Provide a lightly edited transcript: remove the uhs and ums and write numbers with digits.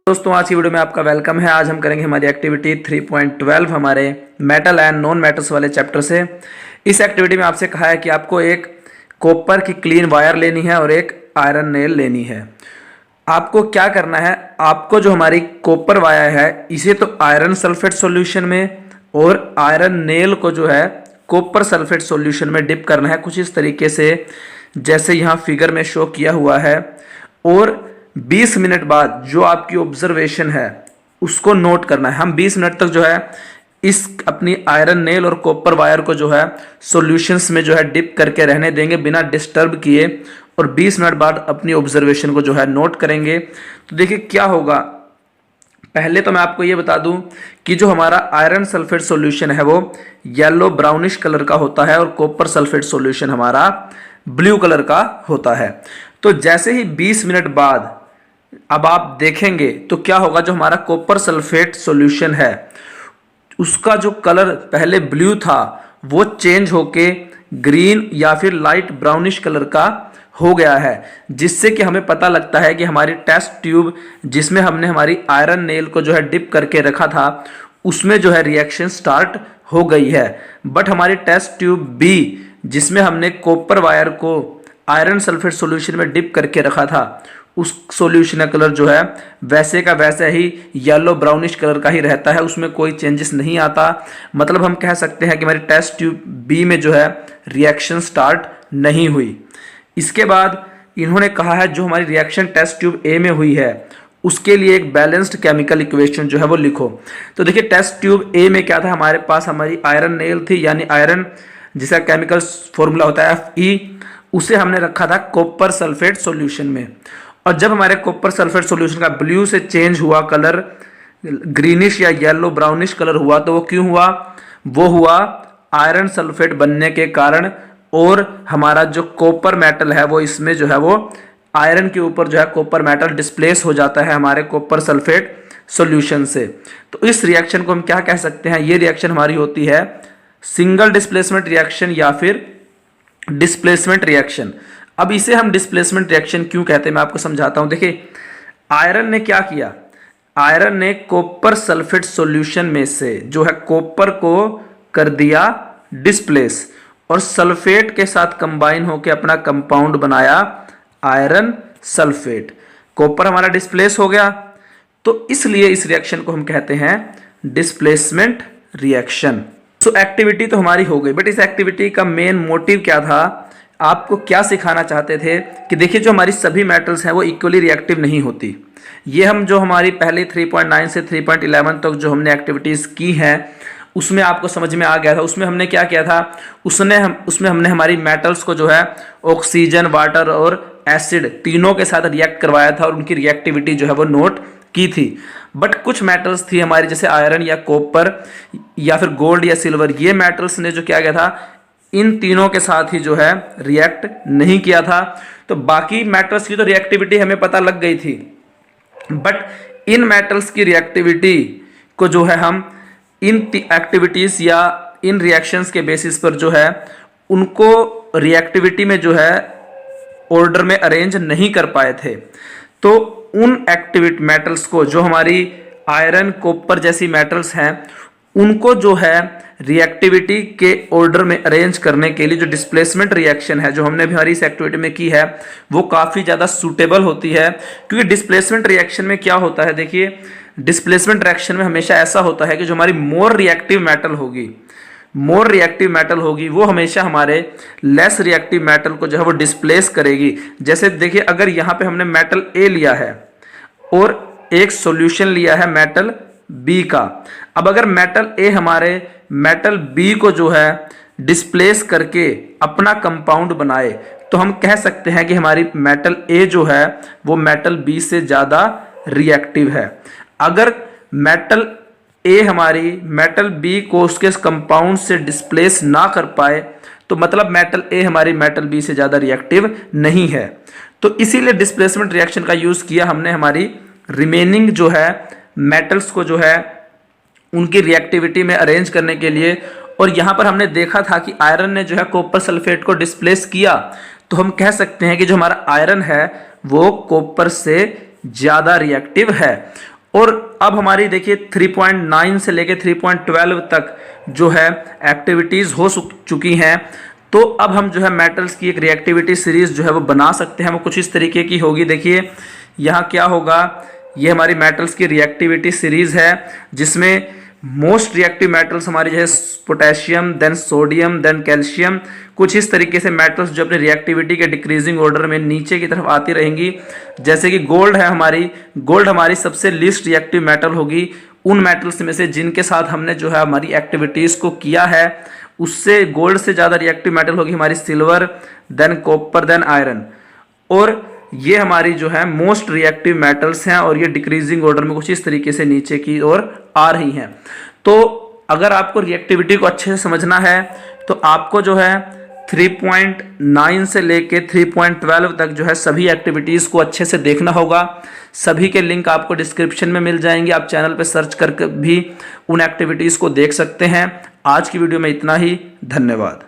दोस्तों आज की वीडियो में आपका वेलकम है। आज हम करेंगे हमारी एक्टिविटी 3.12 हमारे मेटल एंड नॉन मेटल्स वाले चैप्टर से। इस एक्टिविटी में आपसे कहा है कि आपको एक कॉपर की क्लीन वायर लेनी है और एक आयरन नेल लेनी है। आपको क्या करना है, आपको जो हमारी कॉपर वायर है इसे तो आयरन सल्फेट सॉल्यूशन में और आयरन नेल को जो है कॉपर सल्फेट सॉल्यूशन में डिप करना है, कुछ इस तरीके से जैसे यहाँ फिगर में शो किया हुआ है। और 20 मिनट बाद जो आपकी ऑब्जर्वेशन है उसको नोट करना है। हम 20 मिनट तक जो है इस अपनी आयरन नेल और कॉपर वायर को जो है सॉल्यूशंस में जो है डिप करके रहने देंगे बिना डिस्टर्ब किए, और 20 मिनट बाद अपनी ऑब्जर्वेशन को जो है नोट करेंगे। तो देखिए क्या होगा। पहले तो मैं आपको ये बता दूं कि जो हमारा आयरन सल्फेट सॉल्यूशन है वो येलो ब्राउनिश कलर का होता है और कॉपर सल्फेट सॉल्यूशन हमारा ब्लू कलर का होता है। तो जैसे ही 20 मिनट बाद अब आप देखेंगे तो क्या होगा, जो हमारा कॉपर सल्फेट सॉल्यूशन है उसका जो कलर पहले ब्लू था वो चेंज होके ग्रीन या फिर लाइट ब्राउनिश कलर का हो गया है, जिससे कि हमें पता लगता है कि हमारी टेस्ट ट्यूब जिसमें हमने हमारी आयरन नेल को जो है डिप करके रखा था उसमें जो है रिएक्शन स्टार्ट हो गई है। बट हमारी टेस्ट ट्यूब बी जिसमें हमने कॉपर वायर को आयरन सल्फेट सॉल्यूशन में डिप करके रखा था उस सॉल्यूशन का कलर जो है वैसे का वैसा ही येलो ब्राउनिश कलर का ही रहता है, उसमें कोई चेंजेस नहीं आता। मतलब हम कह सकते हैं कि हमारी टेस्ट ट्यूब बी में जो है रिएक्शन स्टार्ट नहीं हुई। इसके बाद इन्होंने कहा है जो हमारी रिएक्शन टेस्ट ट्यूब ए में हुई है उसके लिए एक बैलेंस्ड केमिकल इक्वेशन जो है वो लिखो। तो देखिए टेस्ट ट्यूब ए में क्या था, हमारे पास हमारी आयरन नेल थी, यानी आयरन जिसका केमिकल फॉर्मूला होता है Fe, उसे हमने रखा था कॉपर सल्फेट सॉल्यूशन में। और जब हमारे कॉपर सल्फेट सॉल्यूशन का ब्लू से चेंज हुआ कलर ग्रीनिश या येलो ब्राउनिश कलर हुआ, तो वो क्यों हुआ, वो हुआ आयरन सल्फेट बनने के कारण। और हमारा जो कॉपर मेटल है वो इसमें जो है वो आयरन के ऊपर जो है कॉपर मेटल डिस्प्लेस हो जाता है हमारे कॉपर सल्फेट सॉल्यूशन से। तो इस रिएक्शन को हम क्या कह सकते हैं, ये रिएक्शन हमारी होती है सिंगल डिस्प्लेसमेंट रिएक्शन या फिर डिस्प्लेसमेंट रिएक्शन। अब इसे हम डिस्प्लेसमेंट रिएक्शन क्यों कहते हैं मैं आपको समझाता हूं। देखिए आयरन ने क्या किया, आयरन ने कॉपर सल्फेट सॉल्यूशन में से जो है कॉपर को कर दिया डिस्प्लेस और सल्फेट के साथ कंबाइन होकर अपना कंपाउंड बनाया आयरन सल्फेट। कॉपर हमारा डिस्प्लेस हो गया, तो इसलिए इस रिएक्शन को हम कहते हैं डिस्प्लेसमेंट रिएक्शन। सो एक्टिविटी तो हमारी हो गई, बट इस एक्टिविटी का मेन मोटिव क्या था, आपको क्या सिखाना चाहते थे कि देखिए जो हमारी सभी मेटल्स हैं वो इक्वली रिएक्टिव नहीं होती। ये हम जो हमारी पहले 3.9 से 3.11 तक जो हमने एक्टिविटीज़ की हैं उसमें आपको समझ में आ गया था। उसमें हमने क्या किया था, उसमें हमने हमारी मेटल्स को जो है ऑक्सीजन, वाटर और एसिड तीनों के साथ रिएक्ट करवाया था और उनकी रिएक्टिविटी जो है वो नोट की थी। बट कुछ मेटल्स थी हमारी जैसे आयरन या कॉपर या फिर गोल्ड या सिल्वर, ये मेटल्स ने जो किया गया था इन तीनों के साथ ही जो है रिएक्ट नहीं किया था। तो बाकी मेटल्स की तो रिएक्टिविटी हमें पता लग गई थी, बट इन मेटल्स की रिएक्टिविटी को जो है हम इन एक्टिविटीज या इन रिएक्शंस के बेसिस पर जो है उनको रिएक्टिविटी में जो है ऑर्डर में अरेंज नहीं कर पाए थे। तो उन एक्टिविटी मेटल्स को जो हमारी आयरन कॉपर जैसी मेटल्स हैं उनको जो है रिएक्टिविटी के ऑर्डर में अरेंज करने के लिए जो डिस्प्लेसमेंट रिएक्शन है जो हमने भी हमारी इस एक्टिविटी में की है वो काफ़ी ज़्यादा सूटेबल होती है। क्योंकि डिस्प्लेसमेंट रिएक्शन में क्या होता है, देखिए डिस्प्लेसमेंट रिएक्शन में हमेशा ऐसा होता है कि जो हमारी मोर रिएक्टिव मेटल होगी वो हमेशा हमारे लेस रिएक्टिव मेटल को जो है वो डिस्प्लेस करेगी। जैसे देखिए अगर यहाँ पे हमने मेटल ए लिया है और एक सॉल्यूशन लिया है मेटल बी का, अब अगर मेटल ए हमारे मेटल बी को जो है डिस्प्लेस करके अपना कंपाउंड बनाए तो हम कह सकते हैं कि हमारी मेटल ए जो है वो मेटल बी से ज़्यादा रिएक्टिव है। अगर मेटल ए हमारी मेटल बी को उसके कंपाउंड से डिस्प्लेस ना कर पाए तो मतलब मेटल ए हमारी मेटल बी से ज़्यादा रिएक्टिव नहीं है। तो इसीलिए डिस्प्लेसमेंट रिएक्शन का यूज़ किया हमने हमारी रिमेनिंग जो है मेटल्स को जो है उनकी रिएक्टिविटी में अरेंज करने के लिए। और यहाँ पर हमने देखा था कि आयरन ने जो है कॉपर सल्फेट को डिस्प्लेस किया, तो हम कह सकते हैं कि जो हमारा आयरन है वो कॉपर से ज़्यादा रिएक्टिव है। और अब हमारी देखिए 3.9 से लेके 3.12 तक जो है एक्टिविटीज़ हो चुकी हैं। तो अब हम जो है मेटल्स की एक रिएक्टिविटी सीरीज जो है वो बना सकते हैं। वो कुछ इस तरीके की होगी। देखिए यहाँ क्या होगा, ये हमारी मेटल्स की रिएक्टिविटी सीरीज है जिसमें मोस्ट रिएक्टिव मेटल्स हमारी जो है potassium, then sodium, then calcium, कुछ इस तरीके से मेटल्स जो अपनी रिएक्टिविटी के डिक्रीजिंग ऑर्डर में नीचे की तरफ आती रहेंगी। जैसे कि गोल्ड है हमारी, गोल्ड हमारी सबसे लीस्ट रिएक्टिव मेटल होगी उन मेटल्स में से जिनके साथ हमने जो है हमारी एक्टिविटीज़ को किया है। उससे गोल्ड से ज़्यादा रिएक्टिव मेटल होगी हमारी silver, then copper, then iron. और ये हमारी जो है मोस्ट रिएक्टिव मेटल्स हैं और ये डिक्रीजिंग ऑर्डर में कुछ इस तरीके से नीचे की ओर आ रही हैं। तो अगर आपको रिएक्टिविटी को अच्छे से समझना है तो आपको जो है 3.9 से लेके 3.12 तक जो है सभी एक्टिविटीज़ को अच्छे से देखना होगा। सभी के लिंक आपको डिस्क्रिप्शन में मिल जाएंगे। आप चैनल पे सर्च करके भी उन एक्टिविटीज़ को देख सकते हैं। आज की वीडियो में इतना ही। धन्यवाद।